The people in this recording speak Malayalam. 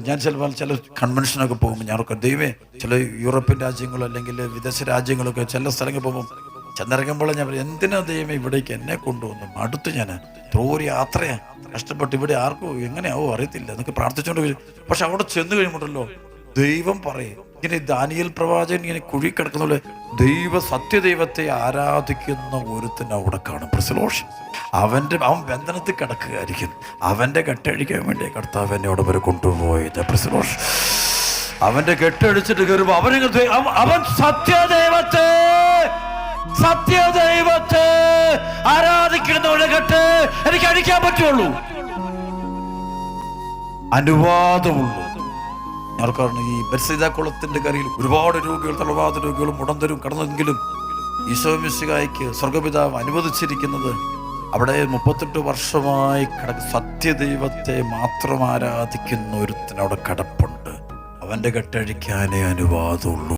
ഞാൻ ചില കൺവെൻഷനൊക്കെ പോകുമ്പോൾ ഞാനൊക്കെ ദൈവമേ, ചില യൂറോപ്യൻ രാജ്യങ്ങളോ അല്ലെങ്കിൽ വിദേശ രാജ്യങ്ങളൊക്കെ ചില സ്ഥലങ്ങൾ പോകുമ്പോൾ ചെന്നിറങ്ങുമ്പോൾ ഞാൻ പറയും, എന്തിനാ ദൈവമേ ഇവിടേക്ക് എന്നെ കൊണ്ടുവന്നു? അടുത്ത് ഞാൻ ഒരു യാത്രയാണ്, കഷ്ടപ്പെട്ട് ഇവിടെ ആർക്കും എങ്ങനെയാവോ അറിയത്തില്ല എന്നൊക്കെ പ്രാർത്ഥിച്ചുകൊണ്ട് വരും. പക്ഷെ അവിടെ ചെന്ന് കഴിയുമ്പോഴല്ലോ ദൈവം പറയും, ഇങ്ങനെ ദാനിയേൽ പ്രവാചകൻ ഇങ്ങനെ കുഴി കിടക്കുന്ന സത്യദൈവത്തെ ആരാധിക്കുന്ന ഒരുത്തൻ അവിടെ കാണും. അവൻ ബന്ധനത്തിൽ കിടക്കുകയായിരിക്കും. അവൻ്റെ കെട്ടഴിക്കാൻ വേണ്ടി കർത്താവ് എന്നെ അവിടെ വരെ കൊണ്ടുപോയത്. അവൻ്റെ കെട്ടഴിച്ചിട്ട് കയറുമ്പോൾ അവൻ സത്യദൈവത്തെ ആരാധിക്കുന്നവരുടെ കെട്ട് എനിക്ക് അടിക്കാൻ പറ്റുള്ളൂ, അനുവാദമുള്ളൂ. ആർക്കാണ് ഈ ബെത്സയിദ കുളത്തിന്റെ കരയിൽ ഒരുപാട് രോഗികൾ, തളർവാദ രോഗികളും മുടന്തരും കടന്നെങ്കിലും ഈശോ മിശിഹായ്ക്ക് സ്വർഗപിതാവ് അനുവദിച്ചിരിക്കുന്നത് അവിടെ 38 വർഷമായി സത്യദൈവത്തെ മാത്രം ആരാധിക്കുന്ന ഒരുത്തിന് അവിടെ കിടപ്പുണ്ട്. അവന്റെ കെട്ടഴിക്കാനേ അനുവാദമുള്ളൂ.